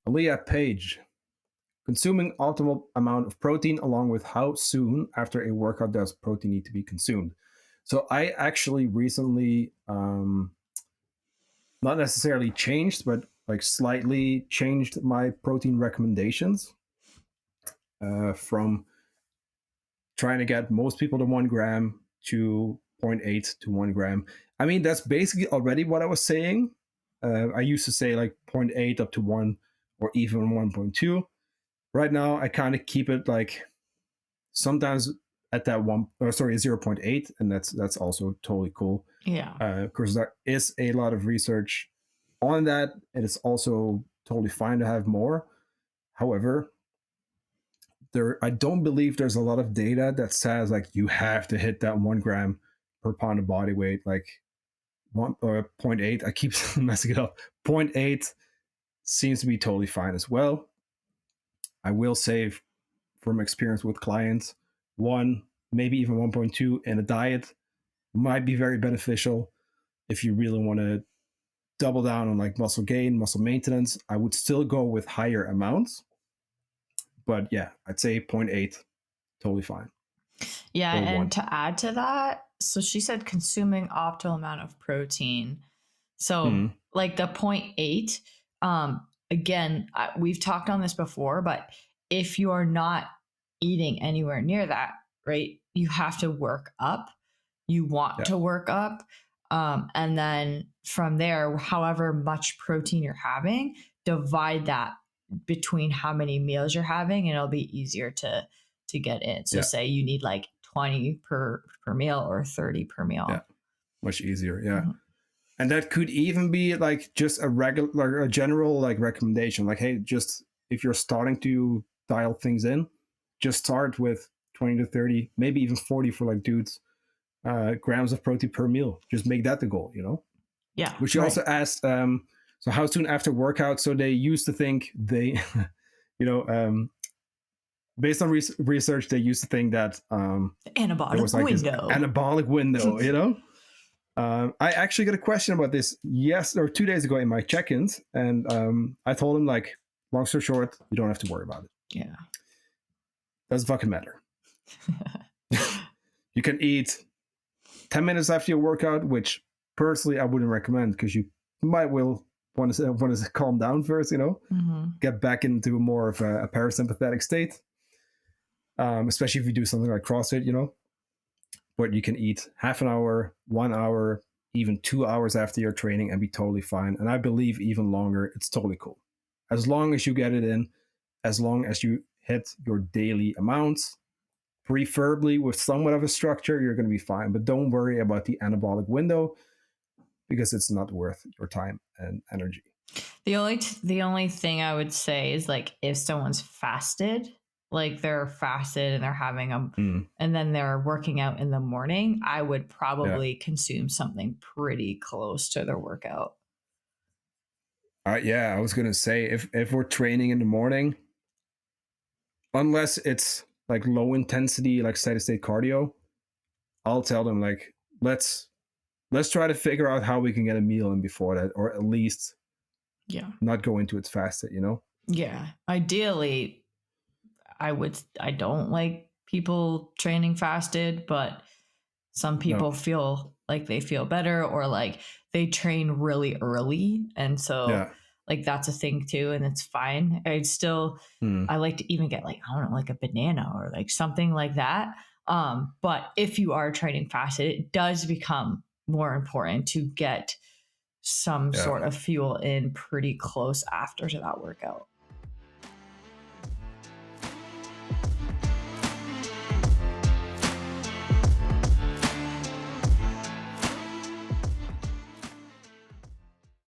Aaliyah Page. Consuming optimal amount of protein along with how soon after a workout does protein need to be consumed. So I actually recently, not necessarily changed, but like slightly changed my protein recommendations from trying to get most people to 1 gram to 0.8 to 1 gram. I mean, that's basically already what I was saying. I used to say like 0.8 up to 1 or even 1.2. Right now, I kind of keep it like sometimes at that 0.8, and that's also totally cool. Yeah. Because there is a lot of research on that, and it's also totally fine to have more. However, I don't believe there's a lot of data that says like you have to hit that 1 gram per pound of body weight, like 0.8. I keep messing it up. 0.8 seems to be totally fine as well. I will say from experience with clients, 1, maybe even 1.2 in a diet might be very beneficial if you really want to double down on like muscle gain, muscle maintenance. I would still go with higher amounts. But yeah, I'd say 0.8, totally fine. Yeah, and to add to that, so she said consuming optimal amount of protein. So like the 0.8, again, we've talked on this before, but if you are not eating anywhere near that, right, you have to work up. You want to work up. And then from there, however much protein you're having, divide that between how many meals you're having, and it'll be easier to get in. So say you need like 20 per meal or 30 per meal. Yeah, much easier. Yeah. Mm-hmm. And that could even be like just a regular, like a general like recommendation. Like, hey, just if you're starting to dial things in, just start with 20 to 30, maybe even 40 for like dudes, grams of protein per meal. Just make that the goal, you know? Yeah. Which you also asked, so how soon after workout? So they used to think they, you know, based on research, they used to think that anabolic there was like window. This anabolic window, you know? I actually got a question about this 2 days ago in my check-ins, and I told him, like, long story short, you don't have to worry about it. Yeah. Doesn't fucking matter. You can eat 10 minutes after your workout, which personally I wouldn't recommend because you might want to calm down first, you know, get back into more of a parasympathetic state, especially if you do something like CrossFit, you know. But you can eat half an hour, 1 hour, even 2 hours after your training and be totally fine. And I believe even longer, it's totally cool. As long as you get it in, as long as you hit your daily amounts, preferably with somewhat of a structure, you're going to be fine. But don't worry about the anabolic window because it's not worth your time and energy. The only thing I would say is like if someone's fasted, like they're fasted and they're having them and then they're working out in the morning, I would probably consume something pretty close to their workout. Yeah, I was going to say if we're training in the morning, unless it's like low intensity, like steady state cardio, I'll tell them like, let's try to figure out how we can get a meal in before that, or at least not go into it fasted, you know? Yeah. Ideally, I don't like people training fasted, but some people feel like they feel better or like they train really early. And so like that's a thing too. And it's fine. I still, I like to even get like, I don't know, like a banana or like something like that. But if you are training fasted, it does become more important to get some sort of fuel in pretty close after to that workout.